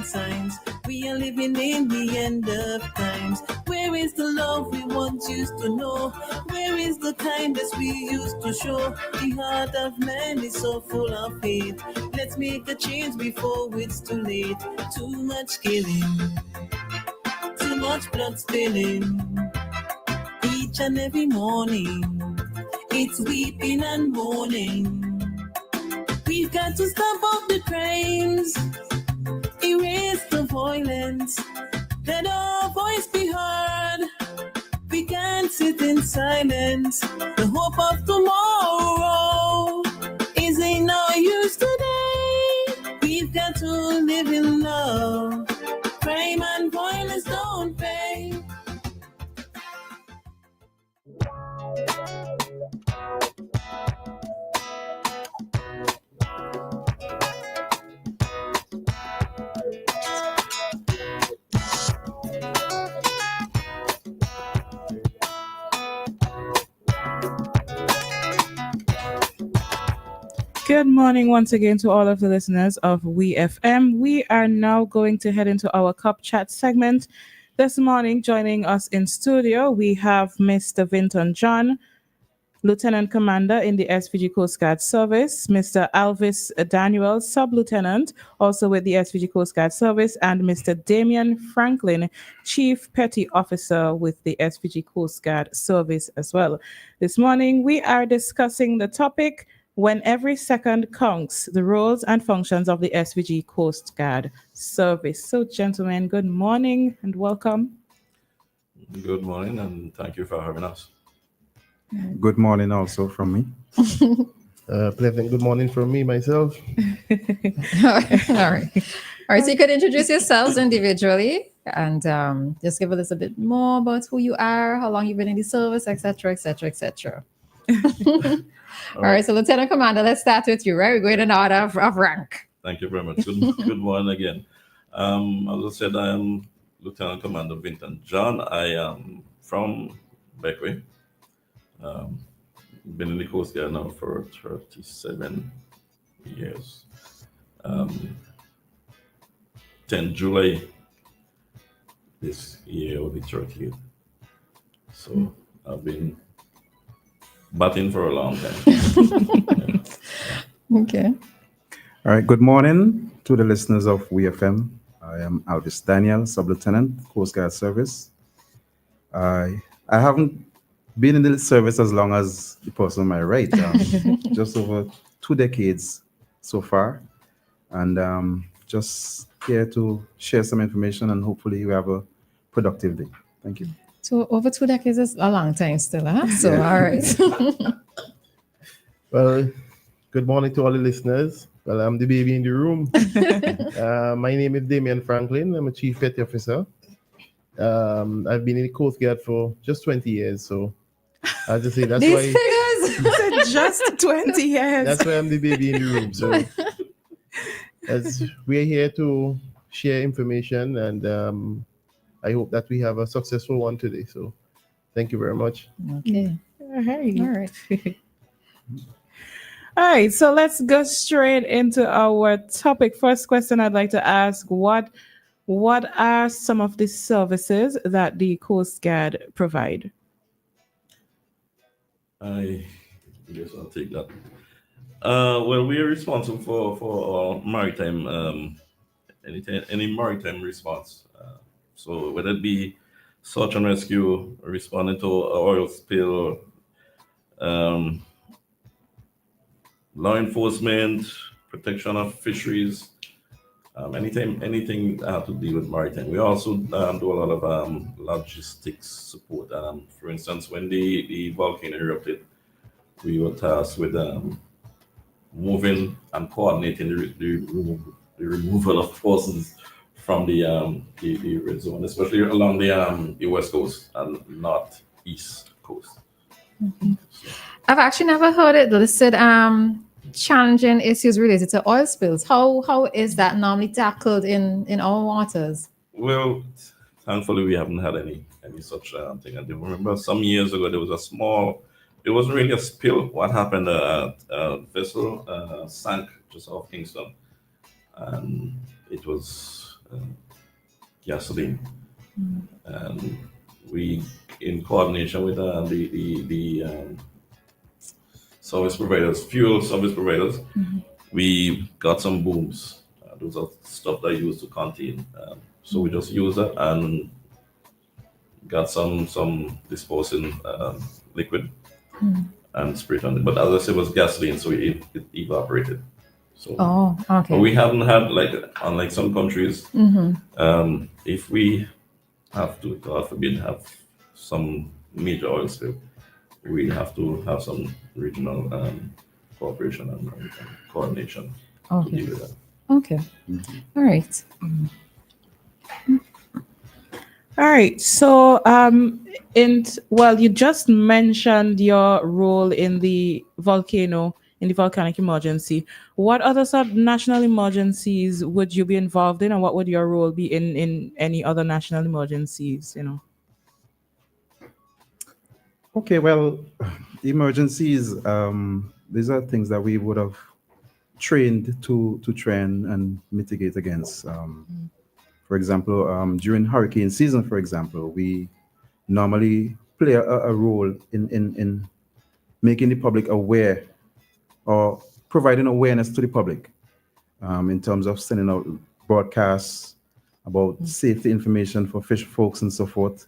warning signs. We are living in the end of times. Where is the love we once used to know? Where is the kindness we used to show? The heart of man is so full of hate. Let's make a change before it's too late. Too much killing, too much blood spilling. Each and every morning, it's weeping and mourning. We've got to stop all the crimes, erase the violence, let our voice be heard. We can't sit in silence. The hope of tomorrow is in our use today. We've got to live in love. Crime and violence don't pay. Good morning once again to all of the listeners of WEFM. We are now going to head into our Cup Chat segment. This morning, joining us in studio, we have Mr. Vinton John, Lieutenant Commander in the SVG Coast Guard Service, Mr. Alvis Daniel, Sub-Lieutenant, also with the SVG Coast Guard Service, and Mr. Damian Franklin, Chief Petty Officer with the SVG Coast Guard Service as well. This morning, we are discussing the topic, when every second counts, the roles and functions of the SVG Coast Guard Service. So, gentlemen, good morning and welcome. Good morning and thank you for having us. Good morning also from me. Pleasant good morning from me, myself. All right. So you could introduce yourselves individually and just give us a bit more about who you are, how long you've been in the service, etc., etc., etc. All right, so Lieutenant Commander, let's start with you, right? We're going in order of rank. Thank you very much. Good morning again. As I said, I am Lieutenant Commander Vinton John. I am from Beckway. Been in the Coast Guard now for 37 years. 10 July this year will be 38. So I've been batting for a long time. Okay. All right, good morning to the listeners of WEFM. I am Alvis Daniel, Sub-Lieutenant, Coast Guard Service. I haven't been in the service as long as the person on my right, just over 2 decades so far. And just here to share some information and hopefully we have a productive day. Thank you. So over 2 decades is a long time still, huh? So, yeah. All right. Well, good morning to all the listeners. Well, I'm the baby in the room. My name is Damian Franklin. I'm a Chief Petty Officer. I've been in the Coast Guard for just 20 years. So I'll just say that's These why. figures! Just 20 years. That's why I'm the baby in the room. So as we're here to share information and I hope that we have a successful one today. So thank you very much. Okay. Hey. All right. All right, so let's go straight into our topic. First question I'd like to ask, what are some of the services that the Coast Guard provide? I guess I'll take that. Well, we are responsible for maritime, any maritime response. So whether it be search and rescue, responding to oil spill, law enforcement, protection of fisheries, anything that have to deal with maritime. We also do a lot of logistics support. For instance, when the volcano erupted, we were tasked with moving and coordinating the removal of persons from the red zone, especially along the west coast and northeast coast. Mm-hmm. I've actually never heard it listed challenging issues related to oil spills. How is that normally tackled in our waters? Well, thankfully we haven't had any such thing. I remember some years ago there was a small, it wasn't really a spill. What happened? A vessel sank just off Kingston, and it was gasoline. And we, in coordination with the service providers, fuel service providers, we got some booms. Those are stuff that I use to contain. So we just use that and got some disposing liquid and spray it on it. But as I said, it was gasoline, so it evaporated. So Oh, okay. but we haven't had, like, unlike some countries, if we have to, God forbid, have some major oil spill, we have to have some regional cooperation and coordination to Okay. deal with that. Okay. All right. All right. So, you just mentioned your role in the volcanic emergency. What other sort of national emergencies would you be involved in, and what would your role be in any other national emergencies? Okay, well, emergencies, these are things that we would have trained to train and mitigate against. For example, during hurricane season, for example, we normally play a role in making the public aware or providing awareness to the public in terms of sending out broadcasts about safety information for fish folks and so forth,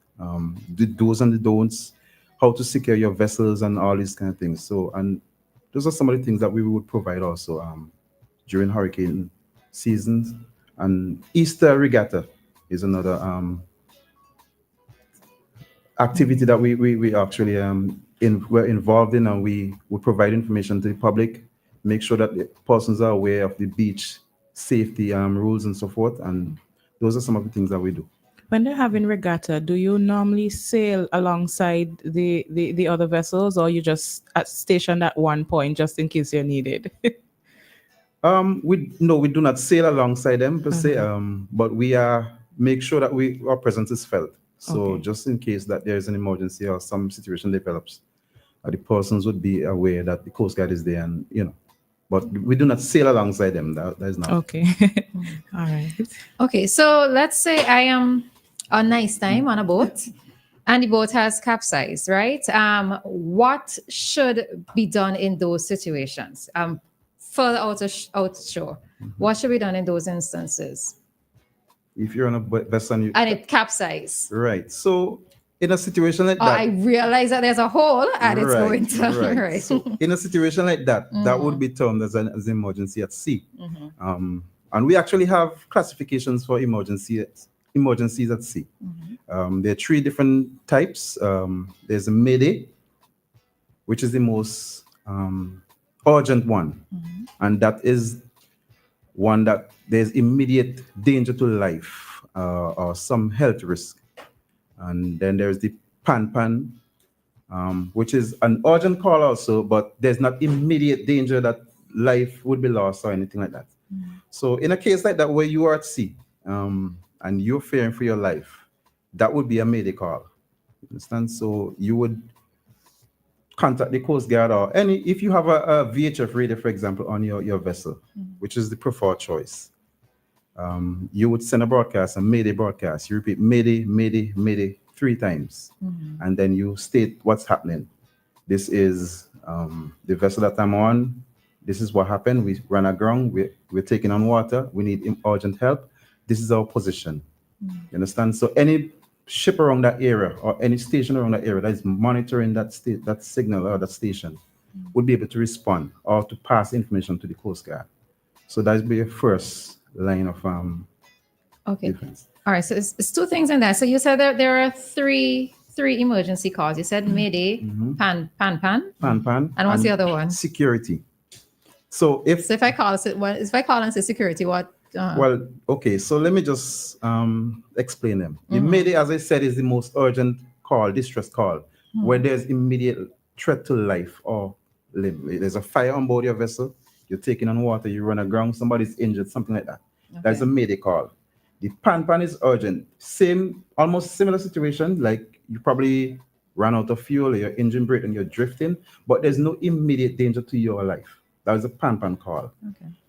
the do's and the don'ts, how to secure your vessels and all these kind of things. So, and those are some of the things that we would provide also during hurricane seasons. And Easter regatta is another activity that we actually we're involved in, and we provide information to the public, make sure that the persons are aware of the beach safety rules and so forth. And those are some of the things that we do. When they're having regatta, do you normally sail alongside the other vessels, or you just stationed at one point just in case you're needed? We do not sail alongside them per se, but we make sure that our presence is felt. So just in case that there is an emergency or some situation develops, the persons would be aware that the Coast Guard is there, and but we do not sail alongside them. That is not. Okay. All right. Okay, so let's say I am on nice time on a boat and the boat has capsized, right? What should be done in those situations? Further out shore, what should be done in those instances? If you're on a vessel and it capsized. Right. So in a situation like that, I realize that there's a hole and it's going to right. So in a situation like that, that would be termed as an emergency at sea. And we actually have classifications for emergencies at sea. There are 3 different types. There's a Mayday, which is the most urgent one, and that is one that there's immediate danger to life or some health risk. And then there's the pan, which is an urgent call also, but there's not immediate danger that life would be lost or anything like that. So in a case like that where you are at sea and you're fearing for your life, that would be a Mayday call. Understand? So you would contact the Coast Guard, or if you have a VHF radio, for example, on your vessel, which is the preferred choice. You would send a broadcast, a Mayday broadcast. You repeat Mayday, Mayday, Mayday 3 times, and then you state what's happening. This is the vessel that I'm on. This is what happened. We ran aground. We're taking on water. We need urgent help. This is our position. You understand? So any ship around that area or any station around that area that is monitoring that signal or that station would be able to respond or to pass information to the Coast Guard. So that would be your first line of defense. All right. So it's 2 things in that. So you said that there are three emergency calls. You said Mayday, pan, and what's the other one? Security. So if I call and say security, what? Well, okay. So let me just explain them. The Mayday, as I said, is the most urgent call, distress call, where there's immediate threat to life or limb. There's a fire on board your vessel. You're taking on water. You run aground. Somebody's injured. Something like that. That's a Mayday call. The pan is urgent. Almost similar situation. Like you probably ran out of fuel, or your engine break, and you're drifting, but there's no immediate danger to your life. That is a pan call.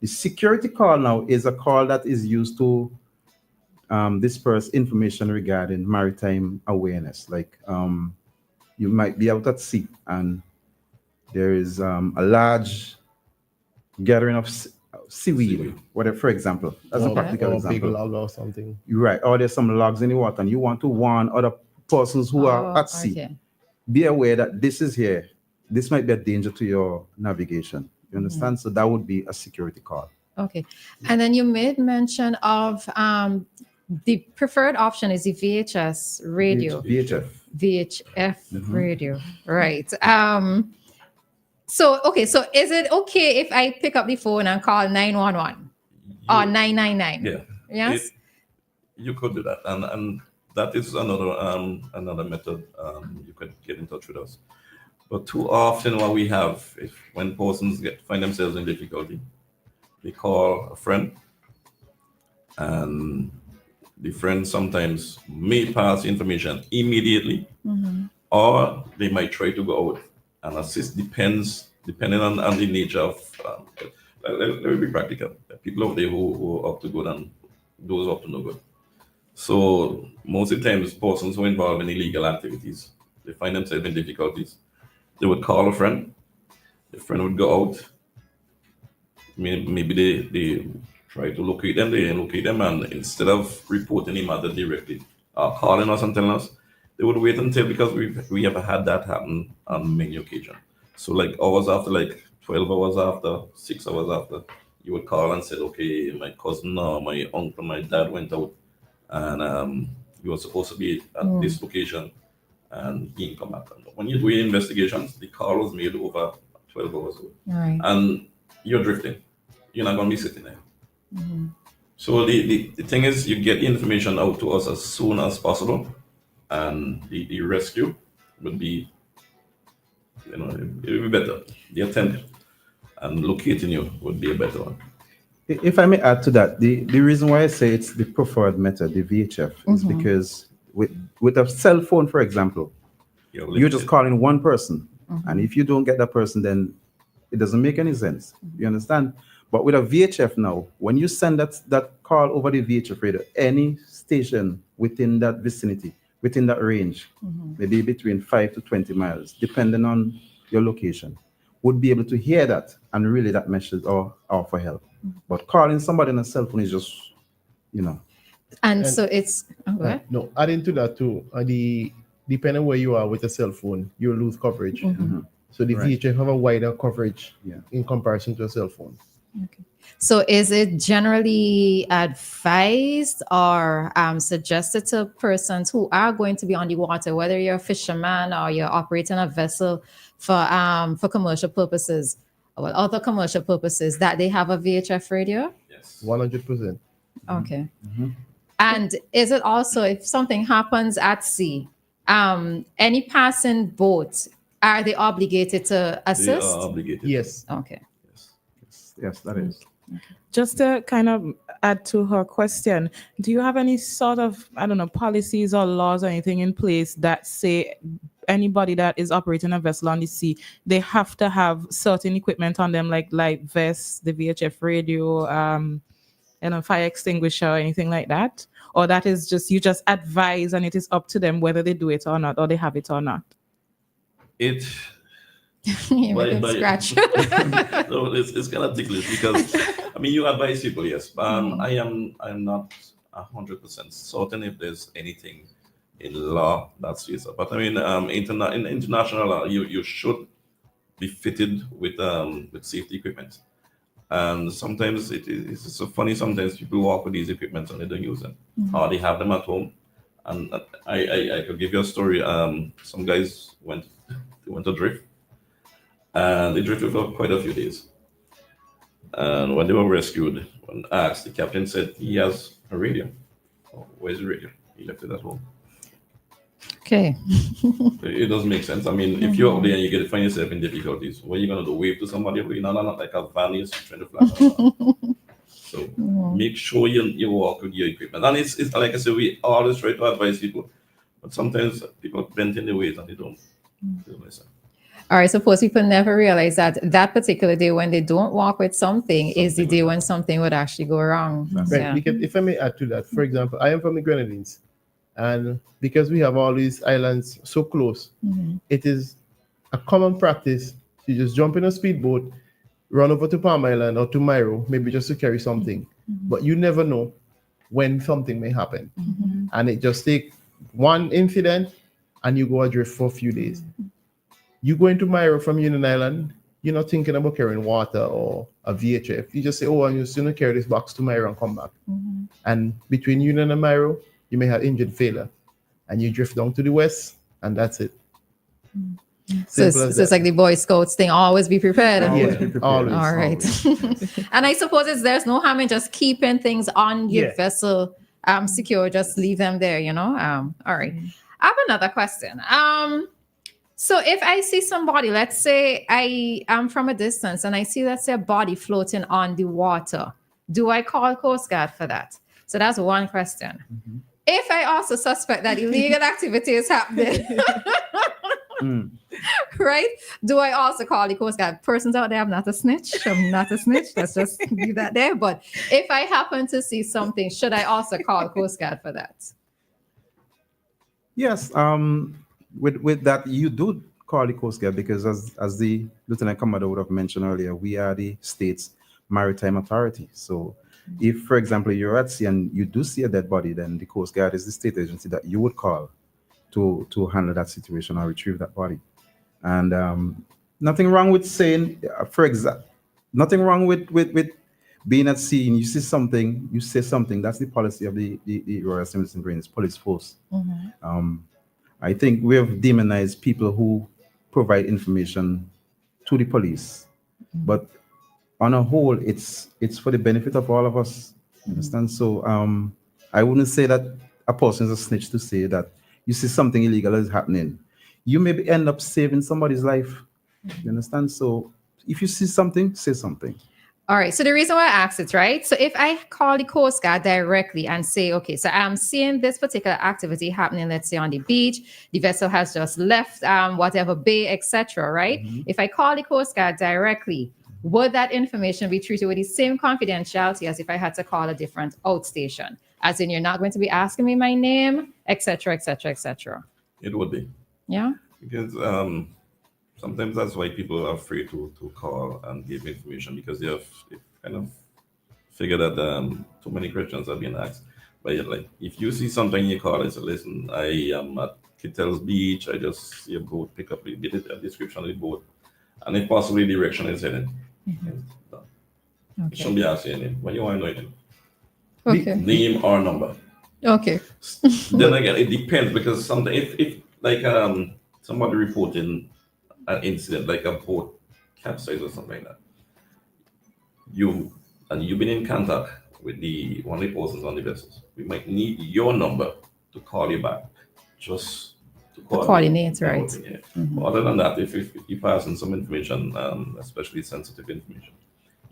The security call now is a call that is used to disperse information regarding maritime awareness. Like you might be out at sea and there is a large gathering of seaweed, whatever, for example, as a practical or example. big log or something. You're right. Or there's some logs in the water and you want to warn other persons who are at sea. Okay. Be aware that this is here. This might be a danger to your navigation. You understand? So that would be a security call. Okay. And then you made mention of the preferred option is the VHS radio. VHF. VHF radio. Right. So is it okay if I pick up the phone and call 911 or 999? Yeah. Yes. You could do that, and that is another method. You could get in touch with us. But too often, what we have, when persons find themselves in difficulty, they call a friend, and the friend sometimes may pass information immediately, or they might try to go out and assist. Depending on the nature of. Let me be practical. There are people out there who are up to good and those up to no good. So most of the times, persons who are involved in illegal activities, they find themselves in difficulties. They would call a friend. The friend would go out. Maybe they try to locate them. They locate them, and instead of reporting the matter directly, calling us and telling us, they would wait until, because we have had that happen on many occasions. So like hours after, like 12 hours after, 6 hours after, you would call and say, okay, my cousin or my uncle, my dad went out, and you were supposed to be at this location, and he didn't come back. When you're doing investigations, the call was made over 12 hours ago. Right. And you're drifting. You're not going to be sitting there. So the thing is, you get the information out to us as soon as possible, and the rescue would be, it would be better. The attempt and locating you would be a better one. If I may add to that, the reason why I say it's the preferred method, the VHF, is because with a cell phone, for example, you're just calling one person. And if you don't get that person, then it doesn't make any sense. You understand? But with a VHF now, when you send that call over the VHF radio, any station within that vicinity, within that range, maybe between 5 to 20 miles, depending on your location, would be able to hear that and relay that message or offer help. But calling somebody on a cell phone is just, And so it's No, adding to that too, depending where you are with a cell phone, you lose coverage. So the VHF have a wider coverage in comparison to a cell phone. Okay. So is it generally advised or suggested to persons who are going to be on the water, whether you're a fisherman or you're operating a vessel for commercial purposes or other commercial purposes, that they have a VHF radio? Yes. 100%. Okay. And is it also, if something happens at sea, any passing boat, are they obligated to assist? They are obligated. Yes. Okay. yes, that is. Just to kind of add to her question, do you have any sort of, policies or laws or anything in place that say anybody that is operating a vessel on the sea, they have to have certain equipment on them, like life vests, the VHF radio, fire extinguisher or anything like that? Or that is just, you just advise and it is up to them whether they do it or not, or they have it or not? You make him scratch. No, it's kind of ticklish because you advise people, yes. I'm not 100% certain if there's anything in law that says that. But in international law, you should be fitted with safety equipment. And sometimes it's so funny. Sometimes people walk with these equipment and they don't use them, or they have them at home. And I could give you a story. Some guys went adrift. And they drifted for quite a few days. And when they were rescued, when asked, the captain said he has a radio. Oh, where's the radio? He left it at home. Okay. It doesn't make sense. If you're out there and you find yourself in difficulties, what are you going to do? Wave to somebody? Not like a van is trying to fly. So make sure you walk with your equipment. And it's like I said, we always try to advise people, but sometimes people bend in the ways and they don't listen. All right, suppose people never realize that that particular day when they don't walk with something is the day when something would actually go wrong. Right. Yeah. Because if I may add to that, for example, I am from the Grenadines, and because we have all these islands so close, it is a common practice to just jump in a speedboat, run over to Palm Island or to Myro, maybe just to carry something. But you never know when something may happen. And it just take one incident and you go adrift for a few days. You go into Myro from Union Island, you're not thinking about carrying water or a VHF. You just say, oh, I'm just going to carry this box to Myro and come back. And between Union and Myro, you may have engine failure. And you drift down to the west, and that's it. So it's like the Boy Scouts thing, always be prepared. Always. All right. And I suppose there's no harm in just keeping things on your vessel secure, just leave them there, All right. I have another question. So if I see somebody, let's say I am from a distance and I see, let's say, a body floating on the water, do I call Coast Guard for that? So that's one question. If I also suspect that illegal activity is happening, right? Do I also call the Coast Guard? Persons out there, I'm not a snitch. Let's just leave that there. But if I happen to see something, should I also call Coast Guard for that? Yes. With that, you do call the Coast Guard because, as the Lieutenant Commander would have mentioned earlier, we are the state's maritime authority. So, if, for example, you're at sea and you do see a dead body, then the Coast Guard is the state agency that you would call to handle that situation or retrieve that body. And nothing wrong with saying, nothing wrong with being at sea and you see something, you say something. That's the policy of the Royal Civil Marines Police Force. I think we have demonized people who provide information to the police, but on a whole, it's for the benefit of all of us. Understand? So I wouldn't say that a person is a snitch to say that you see something illegal is happening. You maybe end up saving somebody's life. You understand? So if you see something, say something. All right. So the reason why I asked it, right? So if I call the Coast Guard directly and say, okay, so I'm seeing this particular activity happening, let's say on the beach, the vessel has just left whatever bay, etc., right? If I call the Coast Guard directly, would that information be treated with the same confidentiality as if I had to call a different outstation? As in, you're not going to be asking me my name, etc., etc., etc. It would be. Yeah. Because sometimes that's why people are afraid to call and give information, because they kind of figure that too many questions are being asked. But like, if you see something, you call and say, listen, I am at Kittell's Beach. I just see a boat, pick up a description of the boat, and if possibly direction is heading. You shouldn't be asking anything. When you want to know it, Okay. name or number. Okay. Then again, it depends, because something if like somebody reporting an incident like a boat capsize or something like that, you've been in contact with one of the persons on the vessels, we might need your number to call you back, just to coordinate, right? Other than that, if you pass in some information, especially sensitive information,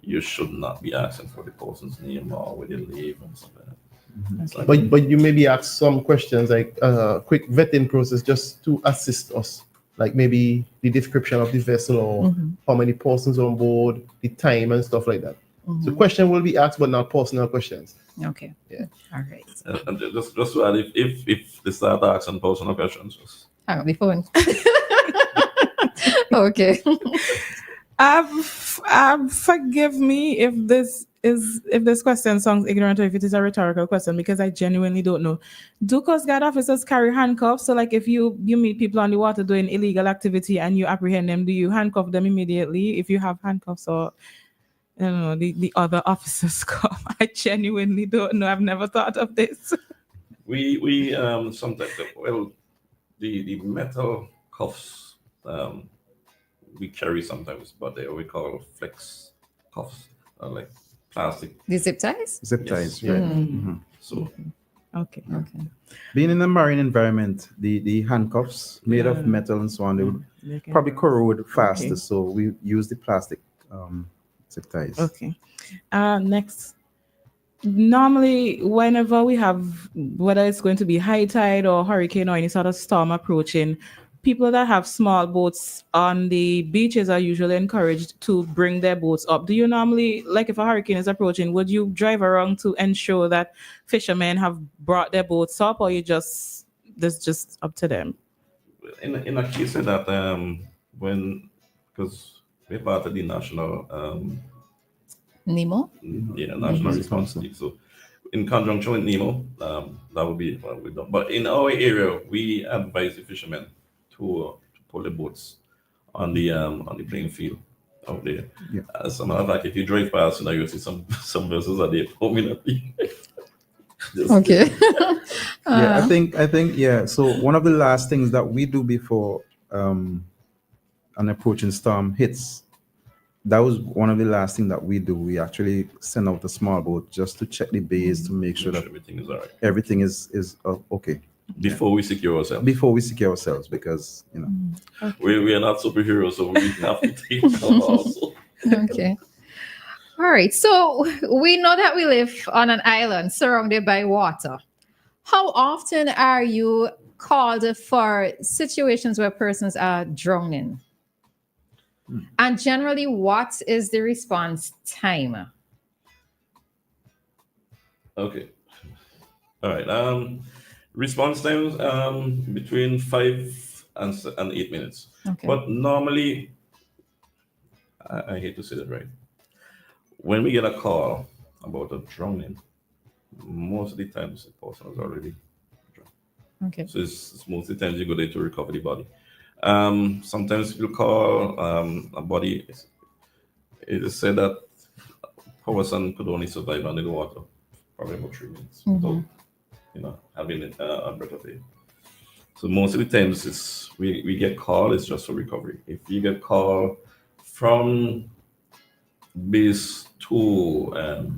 you should not be asking for the person's name or where they live and stuff like that. But you maybe ask some questions like quick vetting process just to assist us, like maybe the description of the vessel or how many persons on board, the time and stuff like that. So question will be asked, but not personal questions. Okay. Yeah. All right. And just to add, if they start asking personal questions, just hang on the phone. Okay. Forgive me if this question sounds ignorant or if it is a rhetorical question, because I genuinely don't know. Do Coast Guard officers carry handcuffs? So like if you meet people on the water doing illegal activity and you apprehend them, do you handcuff them immediately if you have handcuffs, or I don't know, the other officers come? I genuinely don't know. I've never thought of this. we sometimes, well, the metal cuffs we carry sometimes, but they we call flex cuffs, like plastic. The zip ties? Zip ties, right. So Okay. Being in a marine environment, the handcuffs made of metal and so on, they would probably corrode faster. Okay. So we use the plastic zip ties. Okay. Next. Normally, whenever we have, whether it's going to be high tide or hurricane or any sort of storm approaching, people that have small boats on the beaches are usually encouraged to bring their boats up. Do you normally, like if a hurricane is approaching, would you drive around to ensure that fishermen have brought their boats up, or you just, that's just up to them? In a case of that, when, because we're part of the national, Nemo? national response team. So in conjunction with NEMO, that would be what we done. But in our area, we advise the fishermen to pull the boats on the playing field out there. Yeah. As a matter of fact, if you drive past, you'll see some vessels are there foaming at the Okay. Yeah, I think, yeah. So one of the last things that we do before an approaching storm hits, that was one of the last things that we do. We actually send out a small boat just to check the bays to make sure that everything is all right. everything is okay Before we secure ourselves. before we secure ourselves, because We are not superheroes, so we have to take it also. Okay. All right. So we know that we live on an island surrounded by water. How often are you called for situations where persons are drowning? And generally, what is the response time? Okay. All right. Response times between 5 and 8 minutes. Okay. But normally, I hate to say that, right? When we get a call about a drowning, most of the times the person is already drowned. Okay. So it's most of the times you go there to recover the body. Sometimes people call a body. It is said that a person could only survive under the water probably about 3 minutes without, having a breath of air. So most of the times we get called, it's just for recovery. If you get called from base to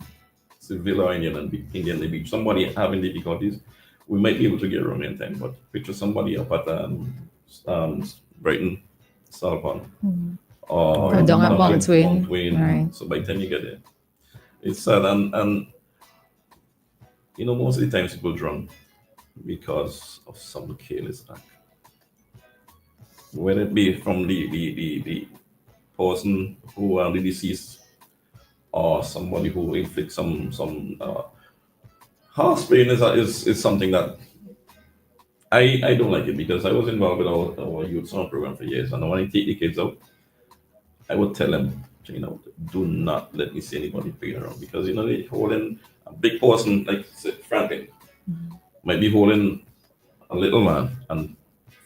Sevilla Indian the beach, somebody having difficulties, we might be able to get around in time. But picture somebody up at Brighton, Salt Pond, or down at Mount Mount Wayne. Wayne. Right. So by the time you get there, it's sad, and most of the times people drown because of some careless act, whether it be from the person who the deceased, or somebody who inflicts some harsh pain is something that I don't like it, because I was involved with our youth summer program for years, and when I take the kids out, I would tell them, do not let me see anybody playing around, because they holding a big person like Franklin might be holding a little man and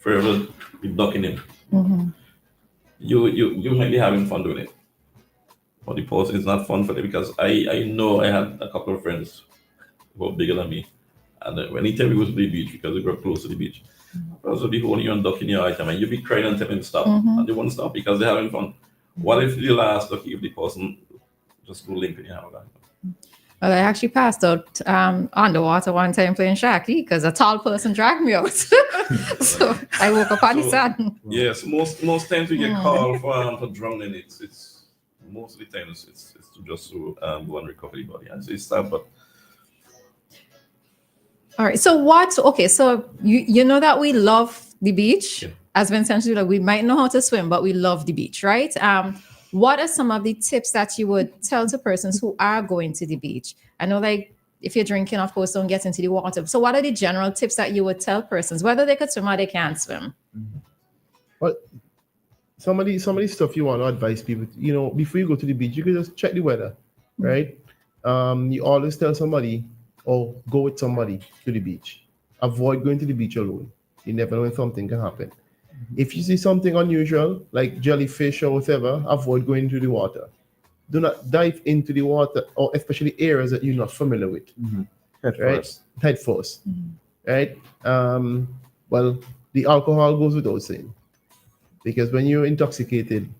further be ducking him. You might be having fun doing it, but the person is not fun for them, because I know I had a couple of friends who were bigger than me, and when he tell me we go to the beach, because we got close to the beach, I was be holding you and ducking your item, and you be crying and telling them stop, and they won't stop because they're having fun. What if the last lucky if the person just go link and you have a guy? Well, I actually passed out underwater one time playing Shaki because a tall person dragged me out. So I woke up on the sand. Yes, most times we get called for drowning. It's most of the times it's to just to go and recover the body. And it's sad, but all right. So you know that we love the beach. Yeah. As Vincent said, we might know how to swim, but we love the beach, right? What are some of the tips that you would tell to persons who are going to the beach? I know, like, if you're drinking, of course, don't get into the water. So what are the general tips that you would tell persons, whether they could swim or they can't swim? Well, some of the stuff you want to advise people, before you go to the beach, you can just check the weather, right? You always tell somebody or go with somebody to the beach. Avoid going to the beach alone. You never know when something can happen. If you see something unusual, like jellyfish or whatever, avoid going into the water. Do not dive into the water, or especially areas that you're not familiar with. Head first. Right? Well, the alcohol goes without saying, because when you're intoxicated,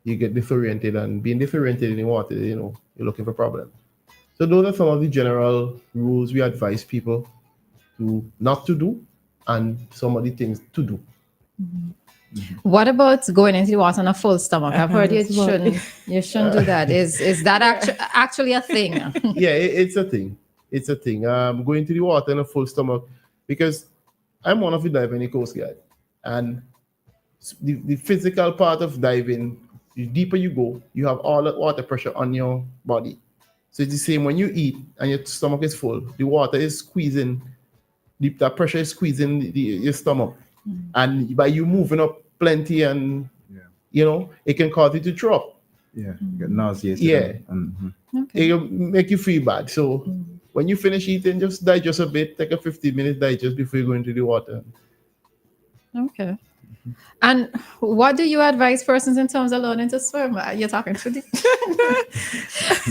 you get disoriented, and being disoriented in the water, you're looking for problems. So those are some of the general rules we advise people to not to do, and some of the things to do. What about going into the water on a full stomach? I've heard you shouldn't do that. Is that actually a thing? Yeah, it's a thing. It's a thing. Going to the water on a full stomach, because I'm one of the diving in the Coast Guard, and the physical part of diving, the deeper you go, you have all the water pressure on your body. So it's the same when you eat and your stomach is full, the water is squeezing, that pressure is squeezing your stomach. And by you moving up plenty and, it can cause you to throw up. Yeah, get nauseated. Yeah. Okay. It'll make you feel bad. So when you finish eating, just digest a bit, take a 15-minute digest before you go into the water. Okay. And what do you advise persons in terms of learning to swim? You're talking to the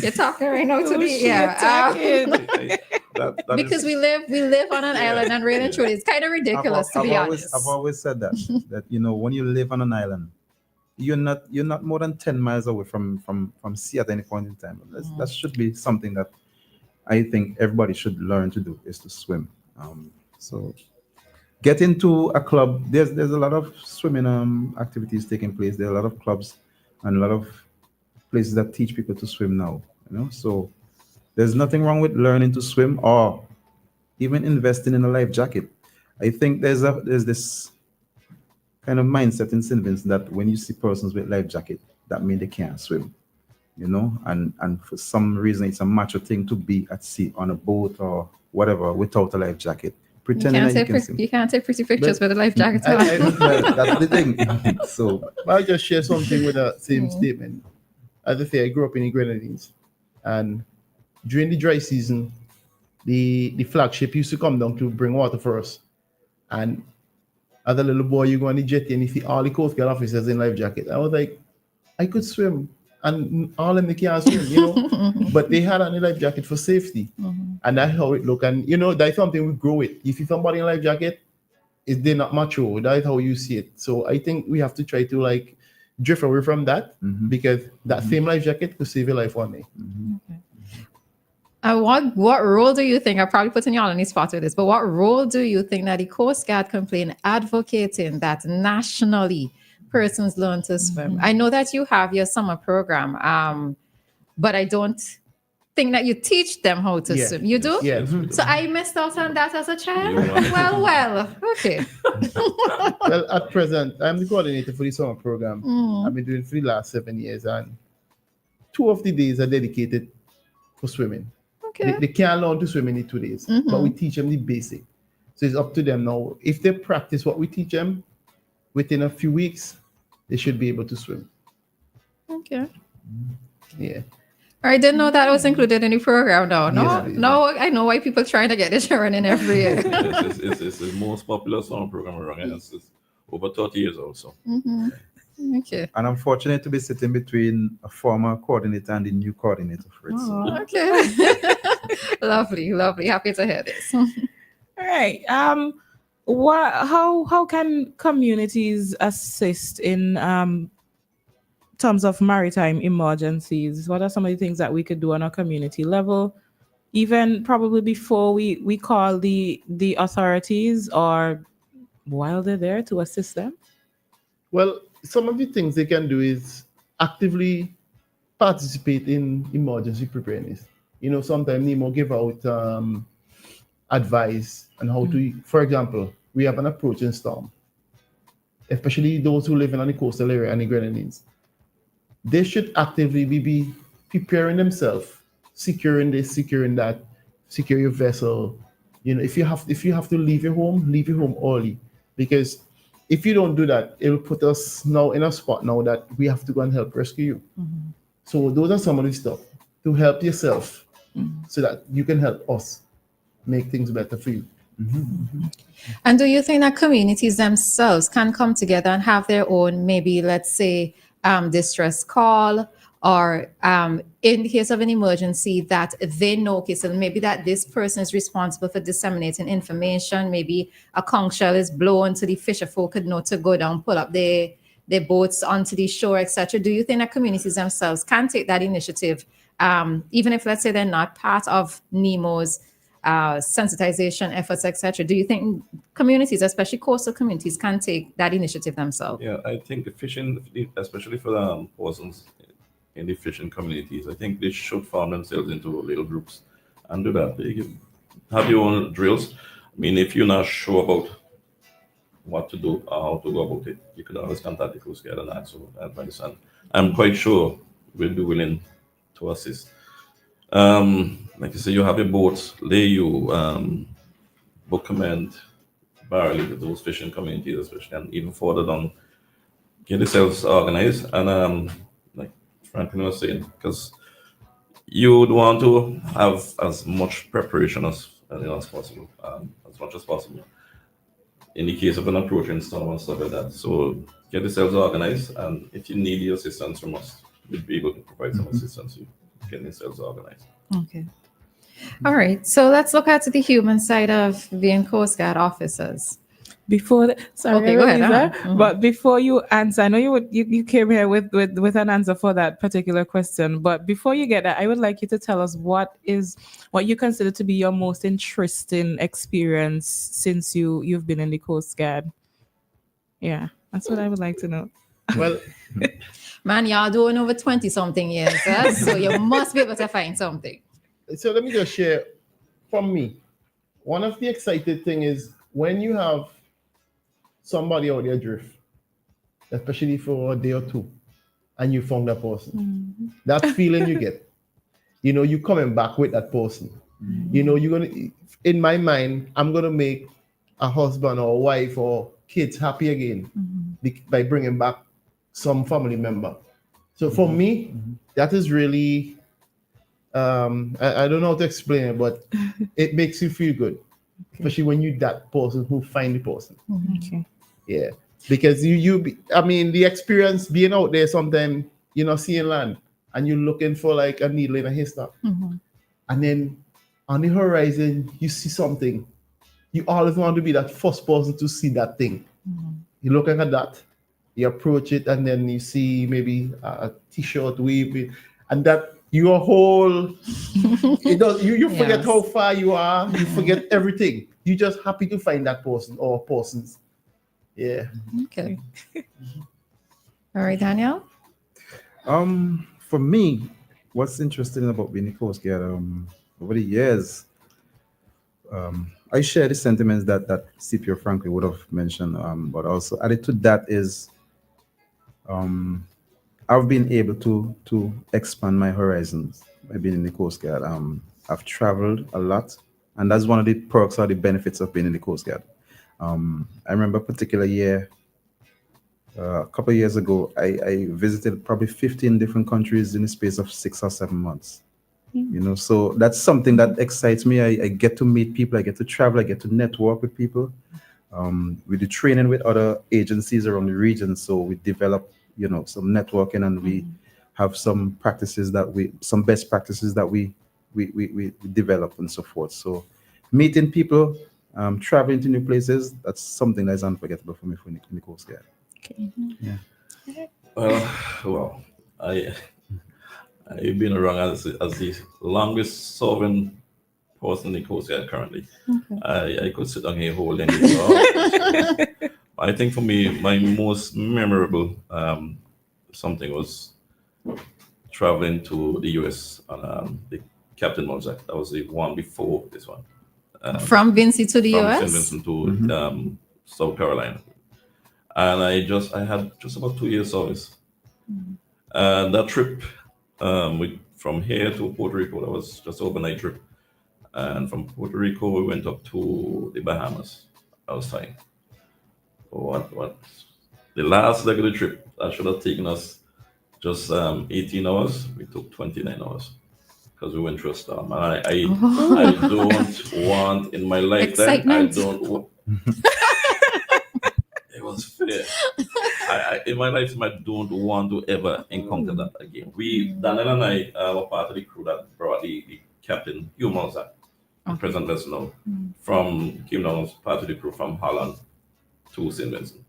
you're talking right now to the because we live on an island, and really and truly it's kind of ridiculous to be honest. I've always said that when you live on an island, you're not more than 10 miles away from sea at any point in time. That should be something that I think everybody should learn to do, is to swim. So get into a club. There's a lot of swimming activities taking place. There are a lot of clubs and a lot of places that teach people to swim now. So there's nothing wrong with learning to swim or even investing in a life jacket. I think there's this kind of mindset in St. Vincent that when you see persons with life jacket, that means they can't swim. And for some reason it's a macho thing to be at sea on a boat or whatever without a life jacket. Pretending you can't take pretty pictures with a life jacket on. That's the thing. So I'll just share something with that same statement. As I say, I grew up in the Grenadines, and during the dry season, the flagship used to come down to bring water for us. And as a little boy, you go on the jetty and you see all the Coast Guard officers in life jacket. I was like, I could swim, and all of them can't swim, but they had on a life jacket for safety. And that's how it looked. And that's something we grow with. You see somebody in life jacket, they're not macho. That's how you see it. So I think we have to try to drift away from that, because that same life jacket could save your life one day. Okay. What role do you think, I'm probably putting you all on the spot with this, but what role do you think that the Coast Guard can play in advocating that nationally persons learn to swim? I know that you have your summer program, but I don't think that you teach them how to swim. You do? Yeah. So I missed out on that as a child? Well, okay. Well, at present, I'm the coordinator for the summer program. I've been doing it for the last 7 years, and 2 of the days are dedicated for swimming. Okay. They can't learn to swim in the 2 days, but we teach them the basic. So it's up to them now. If they practice what we teach them, within a few weeks, they should be able to swim. Okay. Yeah. I didn't know that was included in the program now. Yes, No, I know why people trying to get this running every year. It's the most popular summer program around here. It's over 30 years old. So. Okay. And I'm fortunate to be sitting between a former coordinator and the new coordinator for it. Oh, okay. Lovely. Happy to hear this. All right. How can communities assist in terms of maritime emergencies? What are some of the things that we could do on a community level, even probably before we call the authorities, or while they're there, to assist them? Well, some of the things they can do is actively participate in emergency preparedness. Sometimes NEMO give out advice on how to, for example, we have an approaching storm, especially those who live in the coastal area and the Grenadines. They should actively be preparing themselves, securing this, securing that, secure your vessel. If you have to leave your home early, because if you don't do that, it will put us now in a spot now that we have to go and help rescue you. So those are some of the stuff to help yourself, so that you can help us make things better for you. And do you think that communities themselves can come together and have their own, maybe let's say, distress call, or in the case of an emergency that they know, okay, so maybe that this person is responsible for disseminating information, maybe a conch shell is blown so the fisher folk could know to go down, pull up their boats onto the shore, etc. Do you think that communities themselves can take that initiative, even if, let's say, they're not part of NEMO's sensitization efforts, etc.? Do you think communities, especially coastal communities, can take that initiative themselves? Yeah, I think the fishing, especially for the persons in the fishing communities, I think they should form themselves into little groups and do that. They have your own drills. I mean, if you're not sure about what to do or how to go about it, you could always contact the Coast Guard and ask for advice. And I'm quite sure we'll be willing to assist. Like you say, you have a boat, lay you, book command, barely with those fishing communities, especially, and even further down, get yourselves organized. And like Franklin was saying, because you would want to have as much preparation as possible, as much as possible. In the case of an approaching storm and stuff like that. So get yourselves organized, and if you need the assistance from us, we'll be able to provide some assistance to you getting yourselves organized. Okay. All right. So let's look at the human side of being Coast Guard officers. Before sorry, Okay, go ahead. Roleza, but before you answer, I know you came here with an answer for that particular question. But before you get that, I would like you to tell us what you consider to be your most interesting experience since you've been in the Coast Guard. Yeah, that's what I would like to know. Well, Man, y'all doing over 20 something years, huh? So you must be able to find something. so let me just share from me. One of the exciting thing is when you have somebody out there adrift, especially for a day or two, and you found that person. That feeling you get, you coming back with that person. You're gonna, in my mind, I'm gonna make a husband or a wife or kids happy again by bringing back some family member. So for me, that is really, I don't know how to explain it, but it makes you feel good, especially when you that person who find the person. Okay. Yeah, because the experience being out there sometimes, seeing land and you're looking for like a needle in a haystack, and then on the horizon you see something. You always want to be that first person to see that thing. You're looking at that, you approach it, and then you see maybe a t-shirt waving, and that your whole you forget how far you are. You forget everything. You're just happy to find that person or persons. Yeah. Okay. All right, Daniel. For me, what's interesting about being a Coast Guard, over the years, I share the sentiments that CPO Franklin would have mentioned, but also added to that is, I've been able to expand my horizons by being in the Coast Guard. I've traveled a lot, and that's one of the perks or the benefits of being in the Coast Guard. I remember a particular year, a couple of years ago, I visited probably 15 different countries in the space of 6 or 7 months. So that's something that excites me. I get to meet people, I get to travel, I get to network with people. We do training with other agencies around the region, so we develop, some networking, and we have some best practices that we develop and so forth. So meeting people, traveling to new places, that's something that's unforgettable for me in the Coast Guard. Okay. Yeah. Well, I've been around as the longest serving person in the Coast Guard currently. I could sit down here holding it. I think for me, my most memorable something was traveling to the US on the Captain Mozart. That was the one before this one. From Vinci to the from US? St. Vincent to South Carolina. And I had just about 2 years service. And that trip, from here to Puerto Rico, that was just an overnight trip. And from Puerto Rico, we went up to the Bahamas. I was fine. What? The last leg of the trip, that should have taken us just 18 hours. We took 29 hours because we went through a storm. And I don't want in my lifetime. Excitement. It was fair. In my lifetime, I don't want to ever encounter that again. Dianna and I were part of the crew that brought the Captain Hugh Mozart, the present vessel now, came down as part of the crew from Holland to St. Vincent.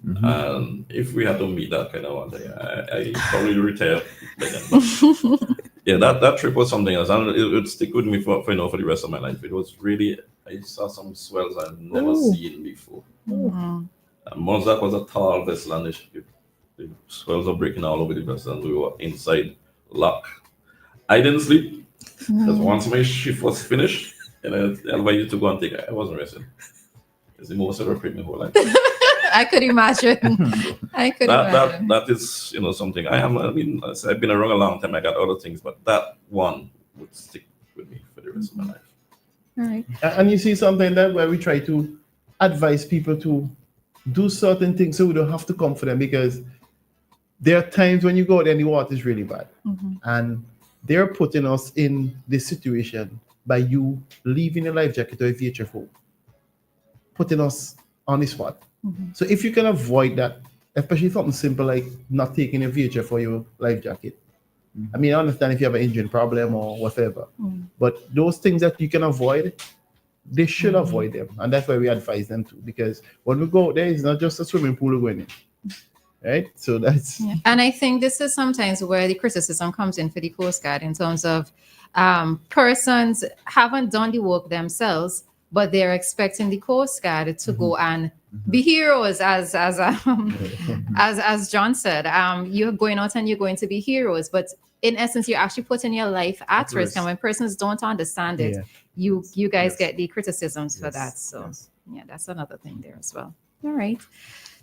And if we had to meet that kind of one day, I probably retire by then. But yeah, that trip was something else, and it would stick with me for the rest of my life. It was really, I saw some swells I've never seen before. Mozart was a tall vessel, and the swells were breaking all over the vessel, and we were inside lock. I didn't sleep because once my shift was finished and I invited to go and take it, I wasn't resting. It's the most ever paid my whole life. I could imagine. I could imagine. That is, you know, something. I've been around a long time. I got other things, but that one would stick with me for the rest of my life. All right. And you see something that where we try to advise people to do certain things so we don't have to come for them, because there are times when you go there and the water is really bad. And they're putting us in this situation by you leaving a life jacket or a VHF, putting us on the spot. So if you can avoid that, especially something simple like not taking a VHF for your life jacket. I mean, I understand if you have an engine problem or whatever, but those things that you can avoid, they should avoid them. And that's why we advise them to, because when we go there, it's not just a swimming pool we're going in. Right? So that's... Yeah. And I think this is sometimes where the criticism comes in for the Coast Guard in terms of persons haven't done the work themselves, but they're expecting the Coast Guard to go and be heroes, as John said. You're going out and you're going to be heroes, but in essence, you're actually putting your life at risk. And when persons don't understand it, you guys get the criticisms for that. So yeah, that's another thing there as well. All right.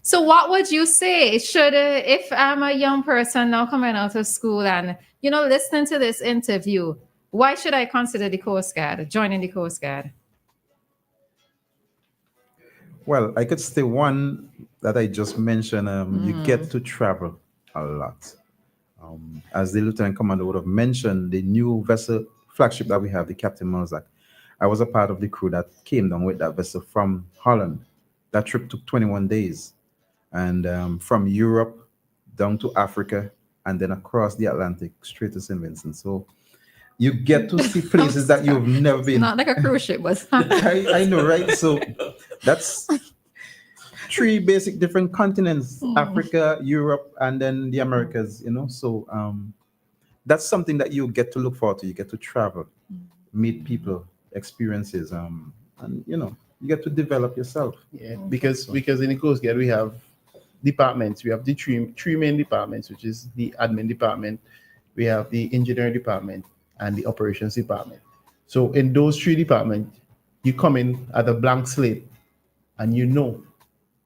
So what would you say should, if I'm a young person now coming out of school and, you know, listening to this interview, why should I consider the Coast Guard, joining the Coast Guard? Well, I could say one that I just mentioned, you get to travel a lot. As the Lieutenant Commander would have mentioned, the new vessel flagship that we have, the Captain Malzak, I was a part of the crew that came down with that vessel from Holland. That trip took 21 days. And from Europe down to Africa, and then across the Atlantic, straight to St. Vincent. So you get to see places that you've never been. Not like a cruise ship, but I know, right? So that's 3 basic different continents: Africa, Europe, and then the Americas. You know, so that's something that you get to look forward to. You get to travel, meet people, experiences, and you know, you get to develop yourself. Yeah, because in the Coast Guard we have departments. We have the three main departments, which is the admin department, we have the engineering department, and the operations department. So in those 3 departments, you come in at a blank slate, and you know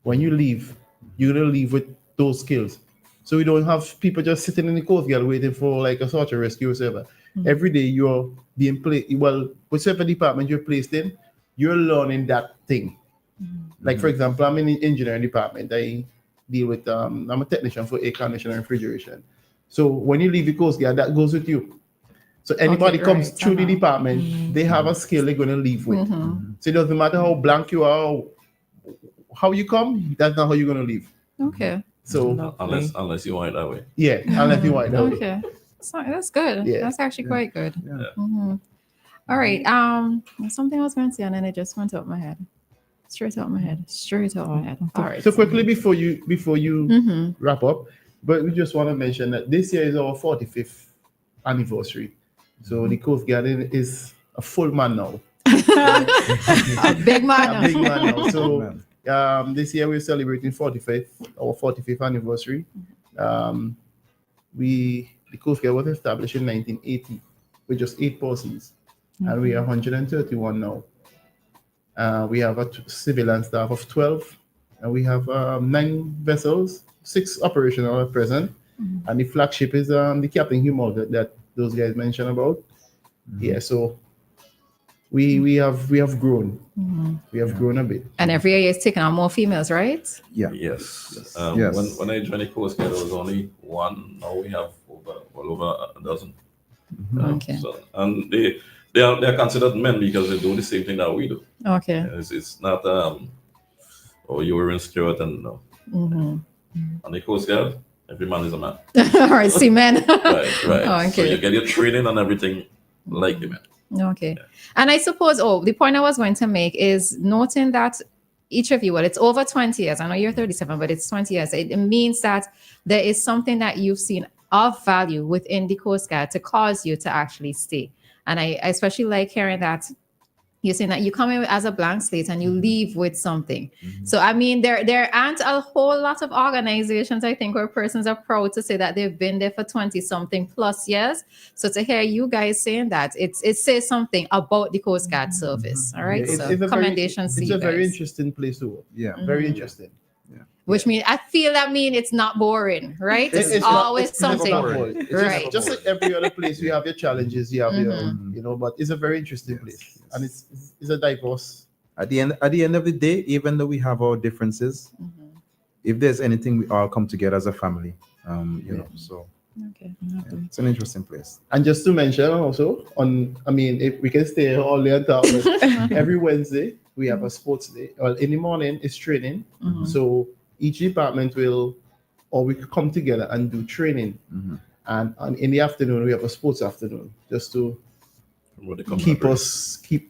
when you leave, you're gonna leave with those skills. So we don't have people just sitting in the Coast Guard waiting for like a search and rescue or whatever. Every day you're being placed. Well, whichever department you're placed in, you're learning that thing. Like for example, I'm in the engineering department. I deal with I'm a technician for air conditioning and refrigeration. So when you leave the Coast Guard, that goes with you. So anybody comes through the department, they have a skill they're going to leave with. So it doesn't matter how blank you are, how you come, that's not how you're going to leave. okay. So Unless you want it that way. yeah, unless you want that way. Okay. So that's good. Yeah. That's actually quite good. Yeah. All right. Something I was going to say, and then it just went out my head. Straight out my head. All right. So quickly before you wrap up, but we just want to mention that this year is our 45th anniversary. So the Coast Guard is a full man now. A big man. A big man now. So this year we're celebrating our 45th anniversary. The Coast Guard was established in 1980 with just 8 persons, and we are 131 now. We have a civilian staff of 12, and we have 9 vessels, 6 operational at present, and the flagship is the Captain Humal that those guys mentioned about. Yeah, so we have grown. We have grown a bit. And every year it's taking on more females, right? Yeah. Yes. Yes. When I joined the Coast Guard, there was only 1. Now we have over a dozen. Okay. So, and they are considered men because they do the same thing that we do. Okay. It's not you were in skirt and no. On the Coast Guard, every man is a man. All right, see men. Right. Oh, okay. So you get your training and everything like the men. Okay. And I suppose, the point I was going to make is noting that each of you, well, it's over 20 years. I know you're 37, but it's 20 years. It means that there is something that you've seen of value within the Coast Guard to cause you to actually stay. And I especially like hearing that you're saying that you come in as a blank slate and you leave with something. So I mean, there aren't a whole lot of organizations, I think, where persons are proud to say that they've been there for 20 something plus years. So to hear you guys saying that, it says something about the Coast Guard service. All right. Yeah, so commendations to it's you a very guys. interesting place to work. Yeah. Very interesting. Which means I feel that it's not boring, right? It's always it's never something. boring. It's Right. just like every other place, you have your challenges, you have your, but it's a very interesting place, and it's a diverse. At the end of the day, even though we have our differences, if there's anything, we all come together as a family. So Okay. it's an interesting place. And just to mention also, if we can stay all day and talk, but every Wednesday we have a sports day. Well, in the morning it's training, so each department we could come together and do training, and in the afternoon we have a sports afternoon, just to keep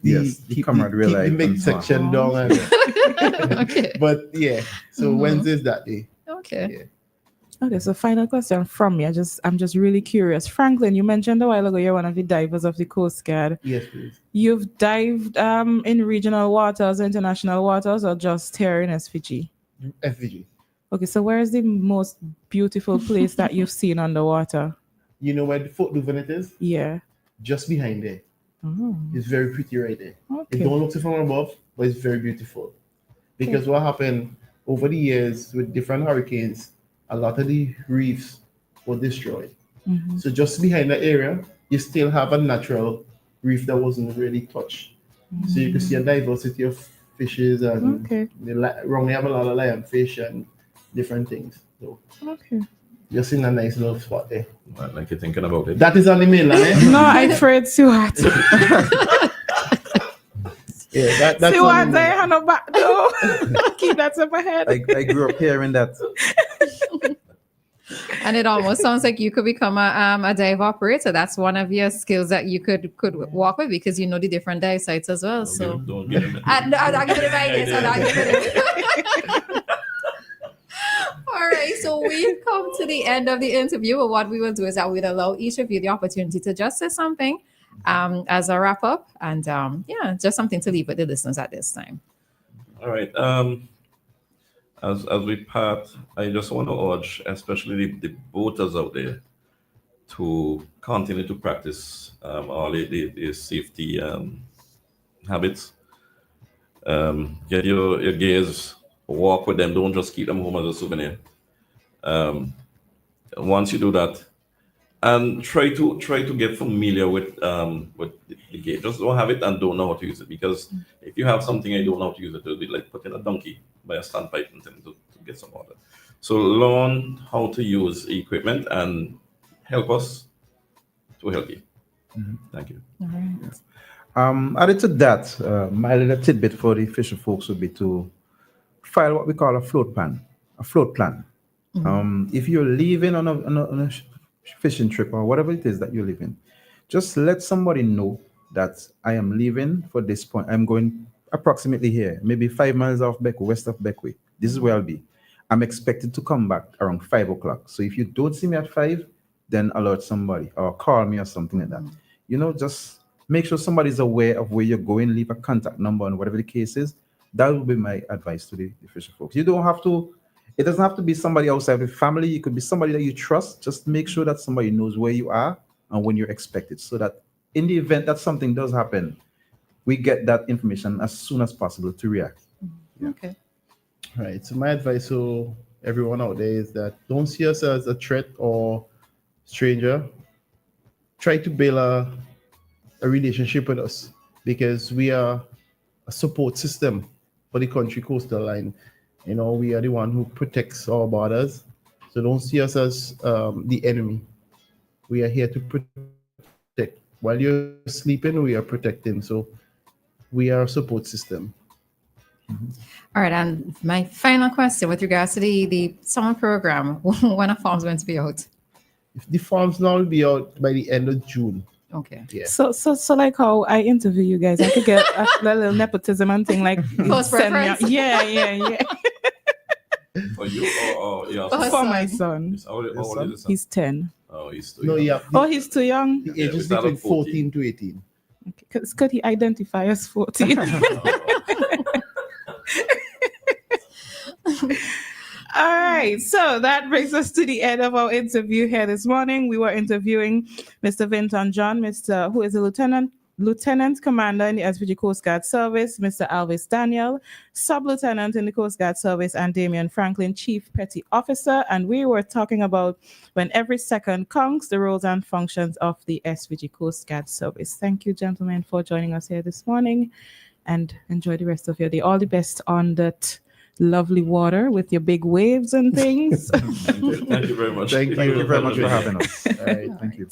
the camaraderie mid section down. And, Okay. but yeah, so Wednesday's that day. Okay. Yeah. Okay, so final question from me. I'm just really curious. Franklin, you mentioned a while ago you're one of the divers of the Coast Guard. Yes, please. You've dived in regional waters, international waters, or just here in SVG? SVG. Okay, so where is the most beautiful place that you've seen underwater? You know where the Fort Duvernay is? Yeah. Just behind there. Oh, It's very pretty right there. okay. It don't look from above, but it's very beautiful. Because what happened over the years with different hurricanes, a lot of the reefs were destroyed. So just behind the area, you still have a natural reef that wasn't really touched. So you can see a diversity of fishes, and we have a lot of lionfish and different things. So just in a nice little spot there. Like you're thinking about it. That is on the mainland, eh? No, I'm afraid too hot. Yeah, that's See on what the I mainland. hand up back though. Keep that up ahead. I grew up hearing that. And it almost sounds like you could become a dive operator. That's one of your skills that you could walk with, because you know the different dive sites as well. So Don't get him. I'm not giving it right. All right, so we've come to the end of the interview. But what we will do is that we'll allow each of you the opportunity to just say something as a wrap up, and just something to leave with the listeners at this time. All right. As we part, I just want to urge, especially the boaters out there, to continue to practice all the safety habits. Get your gears, walk with them. Don't just keep them home as a souvenir. Once you do that, and try to get familiar with the gear. Just don't have it and don't know how to use it, because if you have something and you don't know how to use it, it'll be like putting a donkey by a standpipe and telling to get some water. So learn how to use equipment and help us to help you. Thank you. All right. Added to that, my little tidbit for the fisher folks would be to file what we call a float plan. If you're leaving on a fishing trip or whatever it is that you're leaving, just let somebody know that I am leaving for this point. I'm going approximately here, maybe 5 miles off west of Beckway. This is where I'll be. I'm expected to come back around 5 o'clock. So if you don't see me at 5, then alert somebody or call me or something like that. Just make sure somebody's aware of where you're going, leave a contact number and whatever the case is. That would be my advice to the fisher folks. It doesn't have to be somebody outside the family. It could be somebody that you trust. Just make sure that somebody knows where you are and when you're expected, so that in the event that something does happen, we get that information as soon as possible to react. Okay. All right. So my advice to everyone out there is that don't see us as a threat or stranger. Try to build a relationship with us, because we are a support system for the country coastal line. We are the one who protects our borders. So don't see us as the enemy. We are here to protect. While you're sleeping, we are protecting. So we are a support system. All right, and my final question with regards to the summer program, when are forms going to be out? If the forms now will be out by the end of June. Okay. Yeah. So like how I interview you guys, I could get a little nepotism and thing like Post send me preference? Yeah. For you or your For her For son. my son. How old is his son? He's 10. Oh, he's too No, young. yeah. Oh, he's too young. The Yeah, age we is started between 14 to 18. Could he identify as 14? All right, so that brings us to the end of our interview here this morning. We were interviewing Mr. Vinton John, who is a lieutenant commander in the SVG Coast Guard Service, Mr. Alvis Daniel, sub-lieutenant in the Coast Guard Service, and Damian Franklin, chief petty officer. And we were talking about when every second counts, the roles and functions of the SVG Coast Guard Service. Thank you, gentlemen, for joining us here this morning, and enjoy the rest of your day. All the best on that lovely water with your big waves and things. Thank you very much. Thank Thank you very much for you. having us. All right. Thank you.